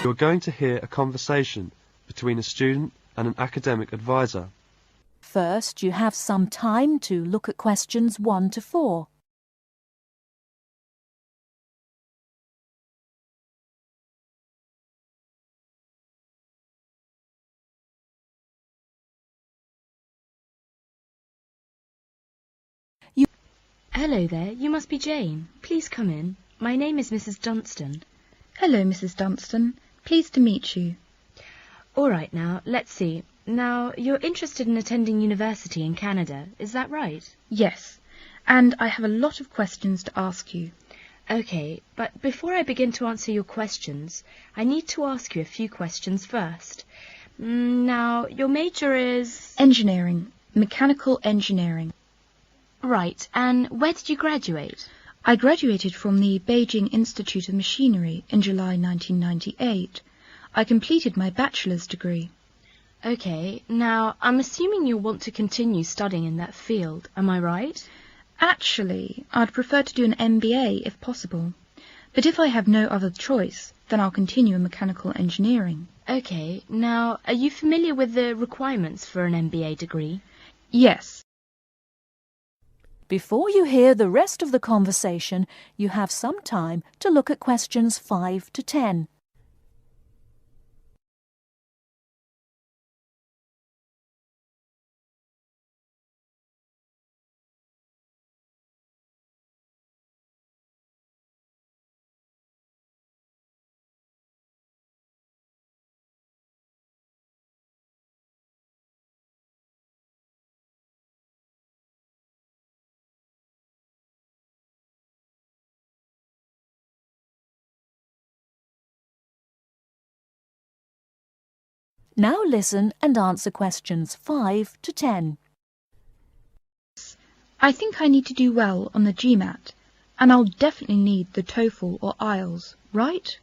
You're going to hear a conversation between a student and an academic advisor. First, you have some time to look at questions 1 to 4. Hello there, you must be Jane. Please come in. My name is Mrs. Dunstan. Hello, Mrs. Dunstan. Pleased to meet you. All right now, let's see. Now, you're interested in attending university in Canada, is that right? Yes, and I have a lot of questions to ask you. Okay, but before I begin to answer your questions, I need to ask you a few questions first. Now, your major is... Engineering. Mechanical engineering. Right, and where did you graduate? I graduated from the Beijing Institute of Machinery in July 1998. I completed my bachelor's degree. Okay, now, I'm assuming you'll want to continue studying in that field, am I right? Actually, I'd prefer to do an MBA if possible. But if I have no other choice, then I'll continue in mechanical engineering. Okay, now, are you familiar with the requirements for an MBA degree? Yes. Before you hear the rest of the conversation, you have some time to look at questions 5 to 10. Now listen and answer questions 5 to 10. I think I need to do well on the GMAT, and I'll definitely need the TOEFL or Ielts, right?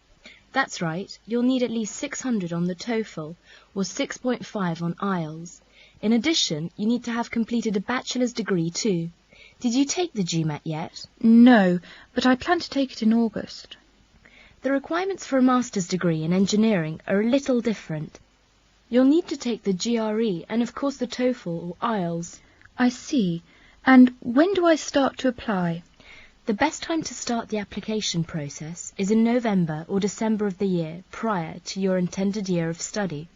That's right. You'll need at least 600 on the TOEFL or 6.5 on Ielts. In addition, you need to have completed a bachelor's degree too. Did you take the GMAT yet? No, but I plan to take it in August. The requirements for a master's degree in engineering are a little different. You'll need to take the GRE and of course the TOEFL or Ielts. I see. And when do I start to apply? The best time to start the application process is in November or December of the year prior to your intended year of study.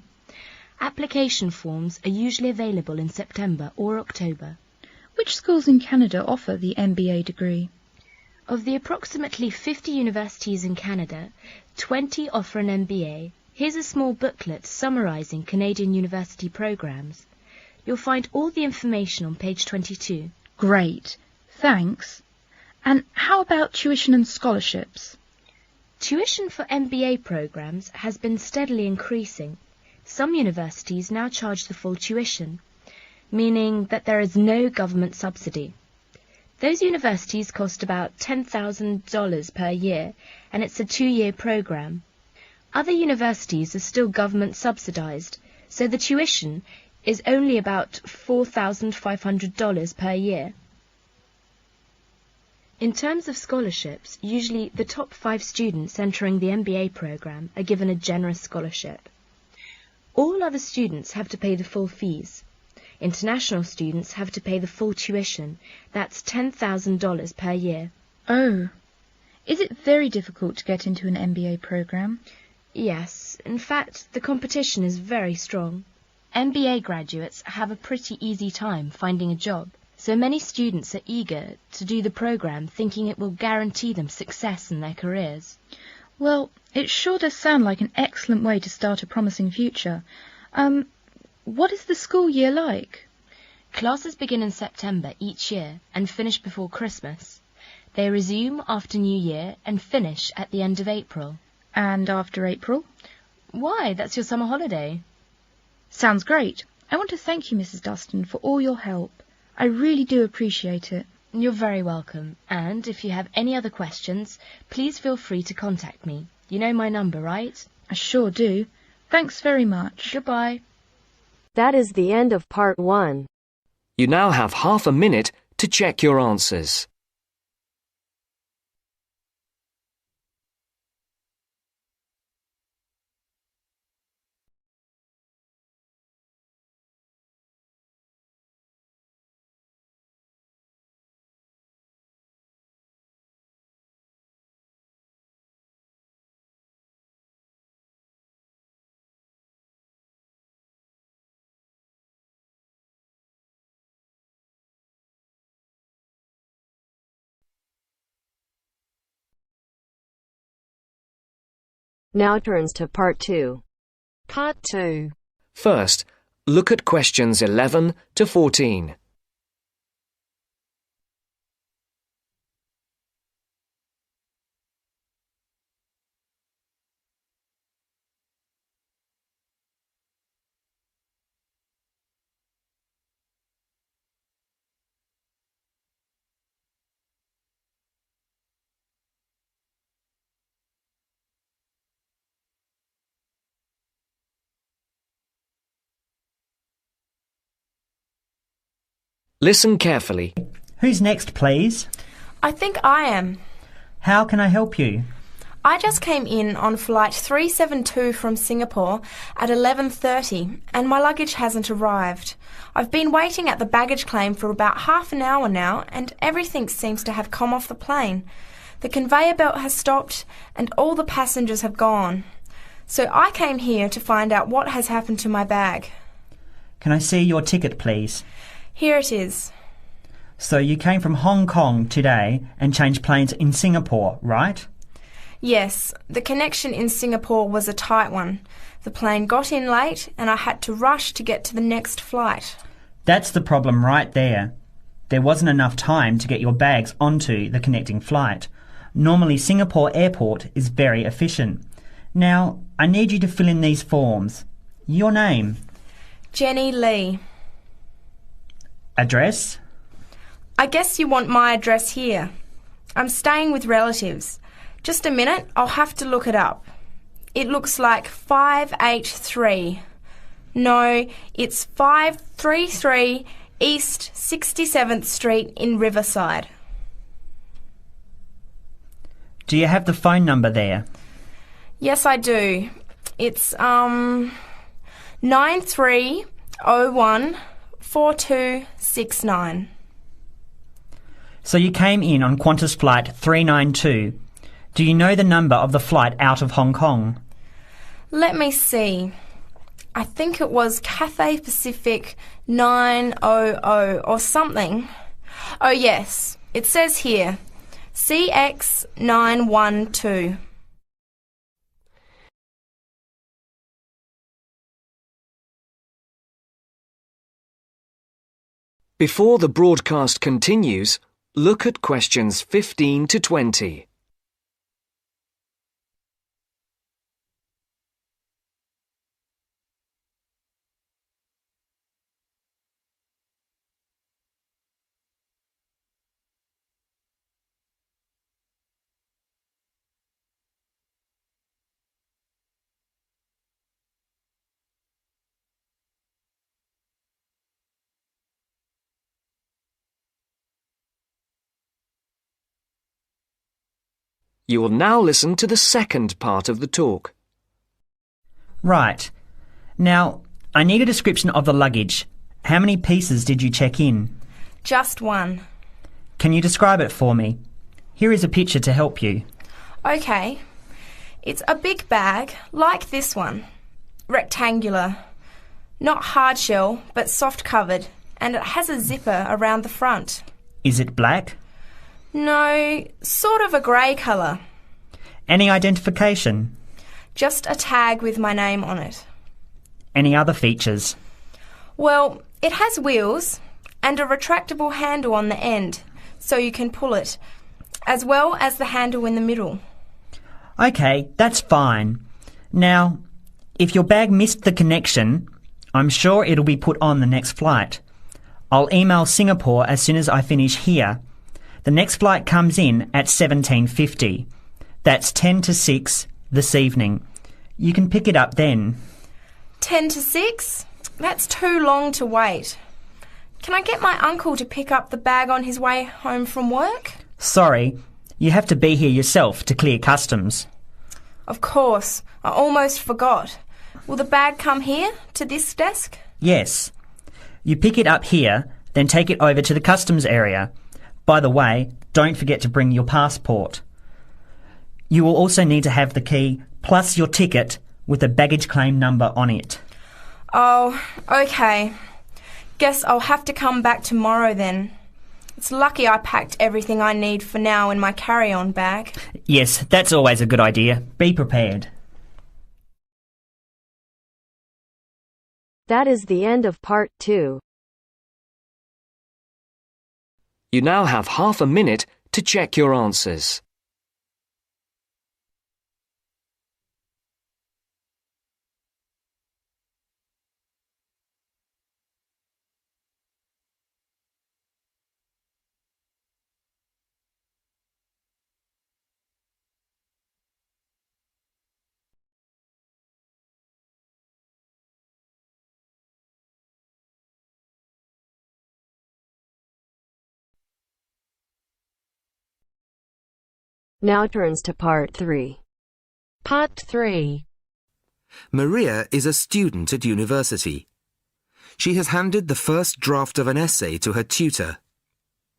Application forms are usually available in September or October. Which schools in Canada offer the MBA degree? Of the approximately 50 universities in Canada, 20 offer an MBA. Here's a small booklet summarising Canadian university programmes. You'll find all the information on page 22. Great, thanks. And how about tuition and scholarships? Tuition for MBA programmes has been steadily increasing. Some universities now charge the full tuition, meaning that there is no government subsidy. Those universities cost about $10,000 per year, and it's a 2-year programme. Other universities are still government subsidised, so the tuition is only about $4,500 per year. In terms of scholarships, usually the top 5 students entering the MBA programme are given a generous scholarship. All other students have to pay the full fees. International students have to pay the full tuition. That's $10,000 per year. Oh, is it very difficult to get into an MBA programme? Yes, in fact, the competition is very strong. MBA graduates have a pretty easy time finding a job, so many students are eager to do the programme thinking it will guarantee them success in their careers. Well, it sure does sound like an excellent way to start a promising future. What is the school year like? Classes begin in September each year and finish before Christmas. They resume after New Year and finish at the end of April. And after April? Why, that's your summer holiday. Sounds great. I want to thank you, Mrs. Dunstan, for all your help. I really do appreciate it. You're very welcome. And if you have any other questions, please feel free to contact me. You know my number, right? I sure do. Thanks very much. Goodbye. That is the end of part 1. You now have half a minute to check your answers. Now turns to part 2. Part 2. First, look at questions 11 to 14. Listen carefully. Who's next, please? I think I am. How can I help you? I just came in on flight 372 from Singapore at 11:30 and my luggage hasn't arrived. I've been waiting at the baggage claim for about half an hour now and everything seems to have come off the plane. The conveyor belt has stopped and all the passengers have gone. So I came here to find out what has happened to my bag. Can I see your ticket, please? Here it is. So you came from Hong Kong today and changed planes in Singapore, right? Yes, the connection in Singapore was a tight one. The plane got in late and I had to rush to get to the next flight. That's the problem right there. There wasn't enough time to get your bags onto the connecting flight. Normally Singapore Airport is very efficient. Now, I need you to fill in these forms. Your name. Jenny Lee. Address. I guess you want my address here. I'm staying with relatives. Just a minute, I'll have to look it up. It looks like 583. No, it's 533 East 67th Street in Riverside. Do you have the phone number there? Yes, I do. It's 9301 4269. So you came in on Qantas flight 392. Do you know the number of the flight out of Hong Kong? Let me see. I think it was Cathay Pacific 900 or something. Oh yes, it says here, CX 912. Before the broadcast continues, look at questions 15 to 20. You will now listen to the second part of the talk. Right. Now, I need a description of the luggage. How many pieces did you check in? Just one. Can you describe it for me? Here is a picture to help you. Okay. It's a big bag, like this one. Rectangular. Not hard shell, but soft covered, and it has a zipper around the front. Is it black? No, sort of a grey colour. Any identification? Just a tag with my name on it. Any other features? Well, it has wheels and a retractable handle on the end, so you can pull it, as well as the handle in the middle. OK, that's fine. Now, if your bag missed the connection, I'm sure it'll be put on the next flight. I'll email Singapore as soon as I finish here. The next flight comes in at 17:50. That's 10 to 6 this evening. You can pick it up then. 10 to 6? That's too long to wait. Can I get my uncle to pick up the bag on his way home from work? Sorry, you have to be here yourself to clear customs. Of course. I almost forgot. Will the bag come here, to this desk? Yes. You pick it up here, then take it over to the customs area. By the way, don't forget to bring your passport. You will also need to have the key plus your ticket with a baggage claim number on it. Oh, okay. Guess I'll have to come back tomorrow then. It's lucky I packed everything I need for now in my carry-on bag. Yes, that's always a good idea. Be prepared. That is the end of part 2. You now have half a minute to check your answers. Now turns to part 3. Part 3. Maria is a student at university. She has handed the first draft of an essay to her tutor.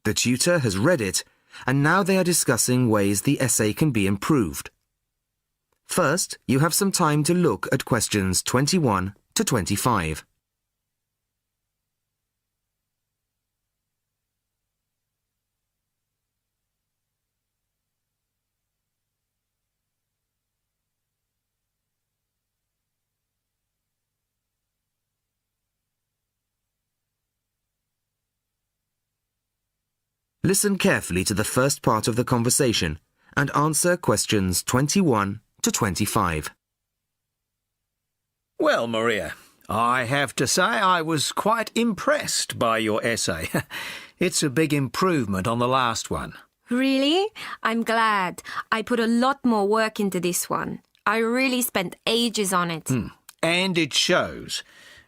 The tutor has read it, and now they are discussing ways the essay can be improved. First, you have some time to look at questions 21 to 25. Listen carefully to the first part of the conversation and answer questions 21 to 25. Well, Maria, I have to say I was quite impressed by your essay. It's a big improvement on the last one. Really? I'm glad. I put a lot more work into this one. I really spent ages on it. And it shows.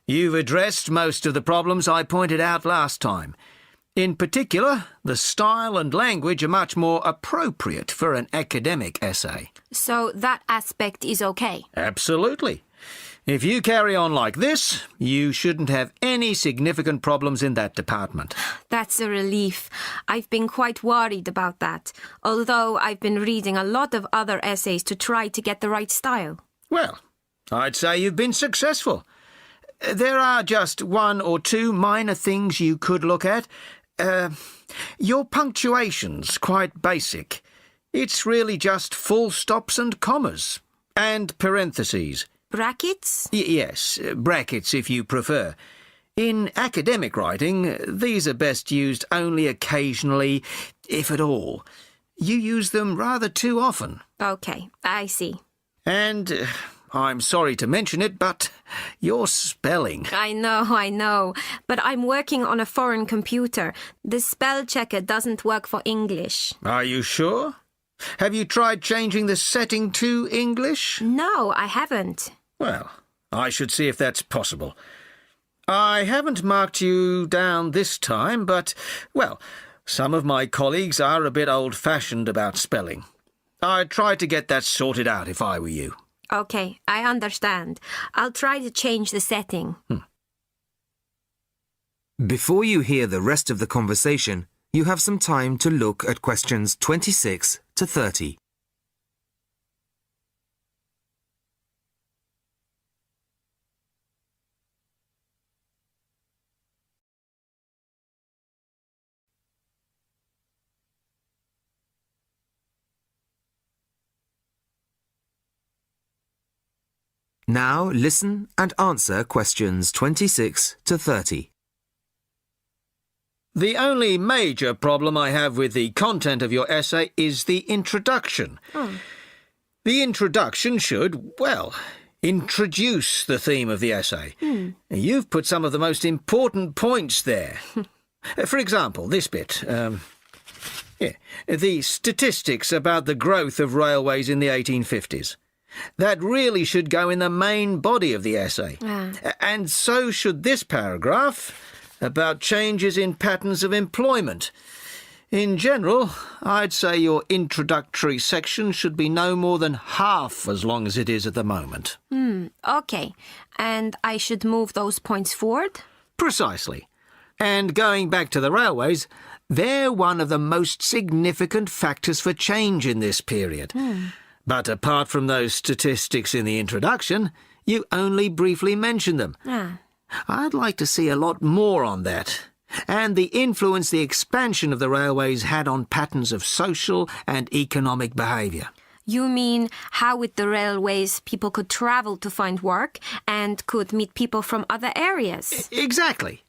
You've addressed most of the problems I pointed out last time. In particular, the style and language are much more appropriate for an academic essay. So that aspect is okay? Absolutely. If you carry on like this, you shouldn't have any significant problems in that department. That's a relief. I've been quite worried about that, although I've been reading a lot of other essays to try to get the right style. Well, I'd say you've been successful. There are just one or two minor things you could look at. Your punctuation's quite basic. It's really just full stops and commas. And parentheses. Brackets? Yes, brackets if you prefer. In academic writing, these are best used only occasionally, if at all. You use them rather too often. Okay, I see. And I'm sorry to mention it, but your spelling. I know. But I'm working on a foreign computer. The spell checker doesn't work for English. Are you sure? Have you tried changing the setting to English? No, I haven't. Well, I should see if that's possible. I haven't marked you down this time, but, well, some of my colleagues are a bit old-fashioned about spelling. I'd try to get that sorted out if I were you. Okay, I understand. I'll try to change the setting. Before you hear the rest of the conversation, you have some time to look at questions 26 to 30. Now listen and answer questions 26 to 30. The only major problem I have with the content of your essay is the introduction. The introduction should, well, introduce the theme of the essay. You've put some of the most important points there. For example, this bit. The statistics about the growth of railways in the 1850s. That really should go in the main body of the essay. Ah. And so should this paragraph about changes in patterns of employment. In general, I'd say your introductory section should be no more than half as long as it is at the moment. Okay. And I should move those points forward? Precisely. And going back to the railways, they're one of the most significant factors for change in this period. But apart from those statistics in the introduction, you only briefly mentioned them. I'd like to see a lot more on that, and the influence the expansion of the railways had on patterns of social and economic behaviour. You mean how with the railways people could travel to find work and could meet people from other areas? Exactly.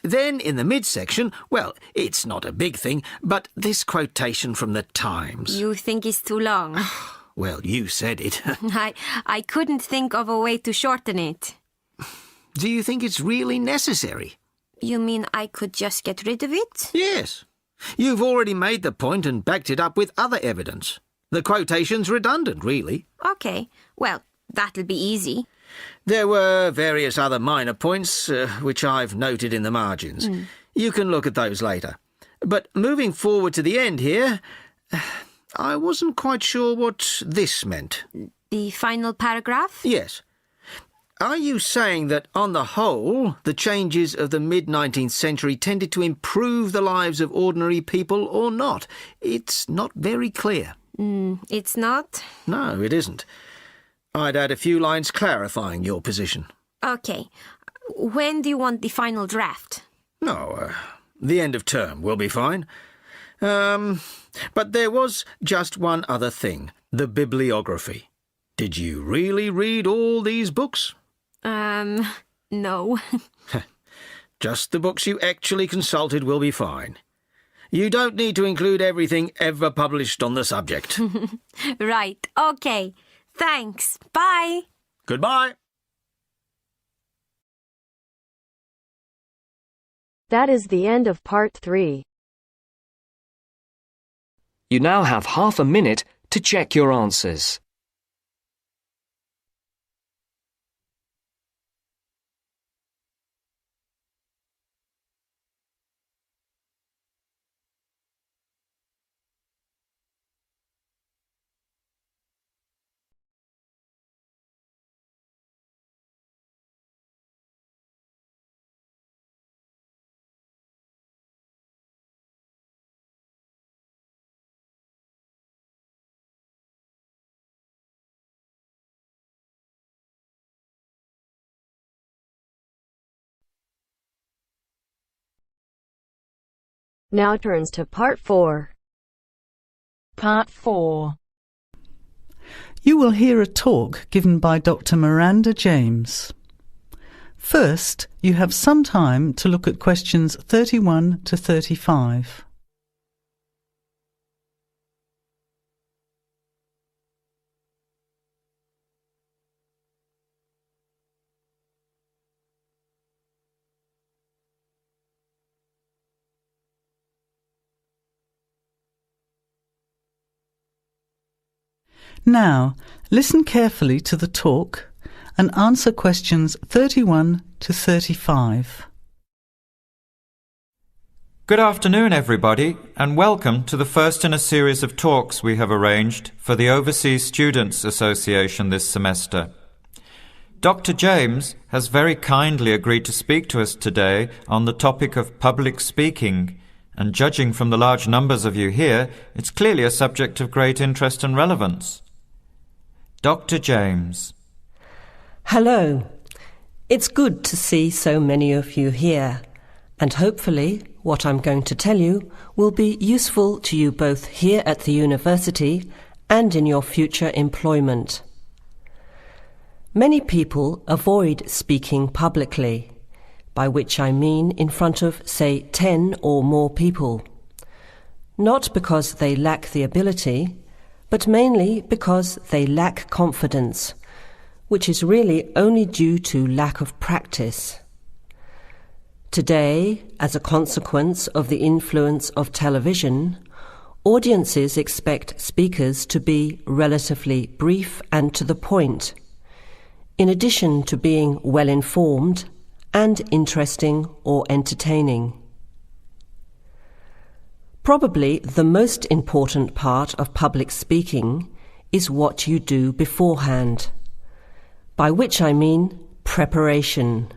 Then in the midsection, well, it's not a big thing, but this quotation from the Times. You think it's too long? Well, you said it. I couldn't think of a way to shorten it. Do you think it's really necessary? You mean I could just get rid of it? Yes. You've already made the point and backed it up with other evidence. The quotation's redundant, really. Okay. Well, that'll be easy. There were various other minor points, which I've noted in the margins. You can look at those later. But moving forward to the end here, I wasn't quite sure what this meant. The final paragraph? Yes. Are you saying that, on the whole, the changes of the mid-19th century tended to improve the lives of ordinary people or not? It's not very clear. It's not? No, it isn't. I'd add a few lines clarifying your position. Okay. When do you want the final draft? No, the end of term will be fine. But there was just one other thing, the bibliography. Did you really read all these books? No. Just the books you actually consulted will be fine. You don't need to include everything ever published on the subject. Right, okay. Thanks. Bye. Goodbye. That is the end of part 3. You now have half a minute to check your answers. Now turns to part 4. Part 4. You will hear a talk given by Dr. Miranda James. First, you have some time to look at questions 31 to 35. Now, listen carefully to the talk and answer questions 31 to 35. Good afternoon, everybody, and welcome to the first in a series of talks we have arranged for the Overseas Students Association this semester. Dr. James has very kindly agreed to speak to us today on the topic of public speaking, and judging from the large numbers of you here, it's clearly a subject of great interest and relevance. Dr. James. Hello. It's good to see so many of you here, and hopefully what I'm going to tell you will be useful to you both here at the university and in your future employment. Many people avoid speaking publicly, by which I mean in front of, say, 10 or more people. Not because they lack the ability, but mainly because they lack confidence, which is really only due to lack of practice. Today, as a consequence of the influence of television, audiences expect speakers to be relatively brief and to the point, in addition to being well-informed and interesting or entertaining. Probably the most important part of public speaking is what you do beforehand, by which I mean preparation.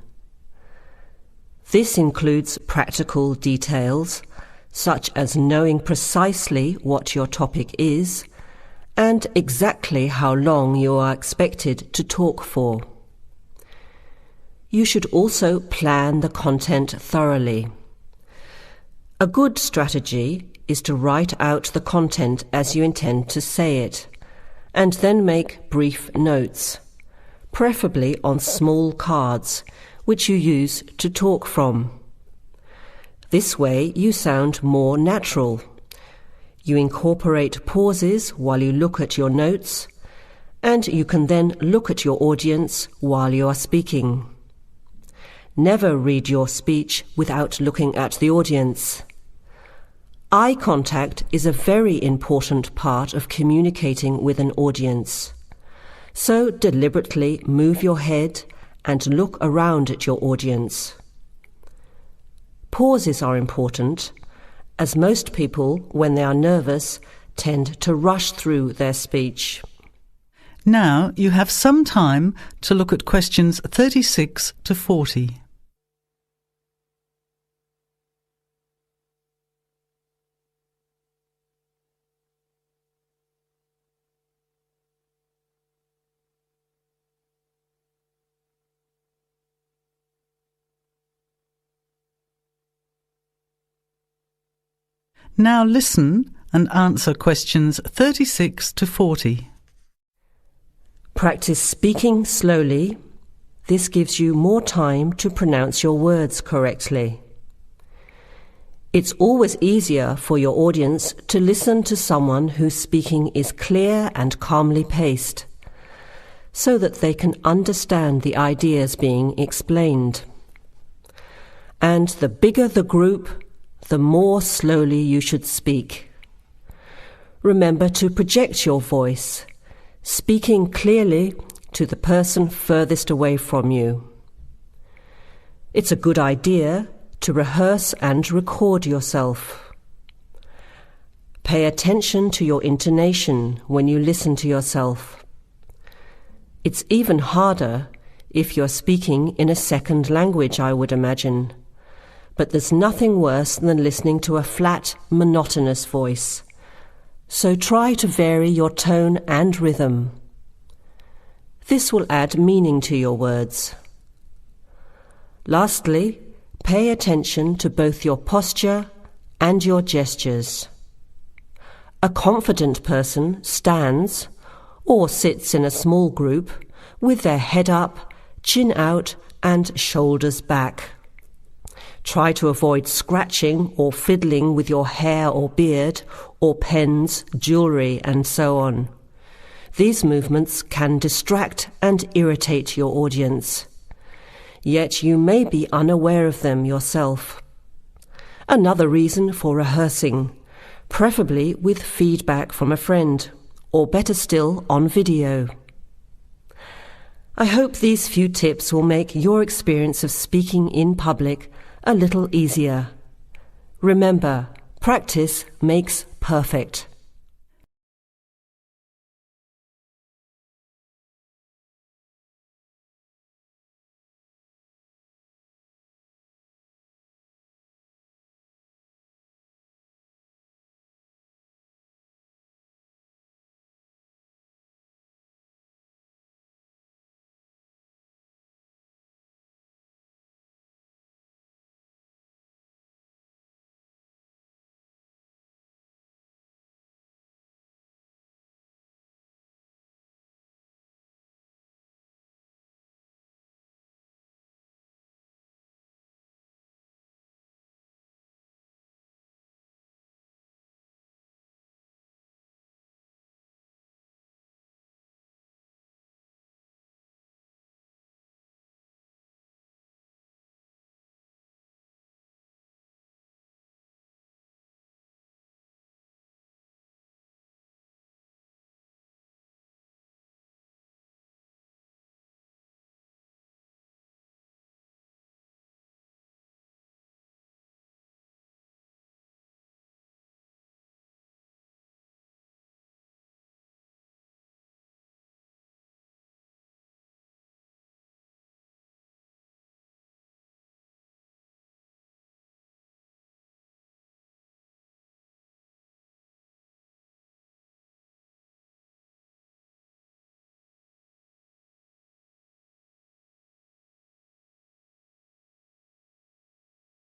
This includes practical details, such as knowing precisely what your topic is and exactly how long you are expected to talk for. You should also plan the content thoroughly. A good strategy is to write out the content as you intend to say it, and then make brief notes, preferably on small cards, which you use to talk from. This way you sound more natural. You incorporate pauses while you look at your notes, and you can then look at your audience while you are speaking. Never read your speech without looking at the audience. Eye contact is a very important part of communicating with an audience. So deliberately move your head and look around at your audience. Pauses are important, as most people, when they are nervous, tend to rush through their speech. Now you have some time to look at questions 36 to 40. Now listen and answer questions 36 to 40. Practice speaking slowly. This gives you more time to pronounce your words correctly. It's always easier for your audience to listen to someone whose speaking is clear and calmly paced, so that they can understand the ideas being explained. And the bigger the group, the more slowly you should speak. Remember to project your voice, speaking clearly to the person furthest away from you. It's a good idea to rehearse and record yourself. Pay attention to your intonation when you listen to yourself. It's even harder if you're speaking in a second language, I would imagine. But there's nothing worse than listening to a flat, monotonous voice. So try to vary your tone and rhythm. This will add meaning to your words. Lastly, pay attention to both your posture and your gestures. A confident person stands or sits in a small group with their head up, chin out, and shoulders back. Try to avoid scratching or fiddling with your hair or beard, or pens, jewellery, and so on. These movements can distract and irritate your audience. Yet you may be unaware of them yourself. Another reason for rehearsing, preferably with feedback from a friend, or better still, on video. I hope these few tips will make your experience of speaking in public a little easier. Remember, practice makes perfect.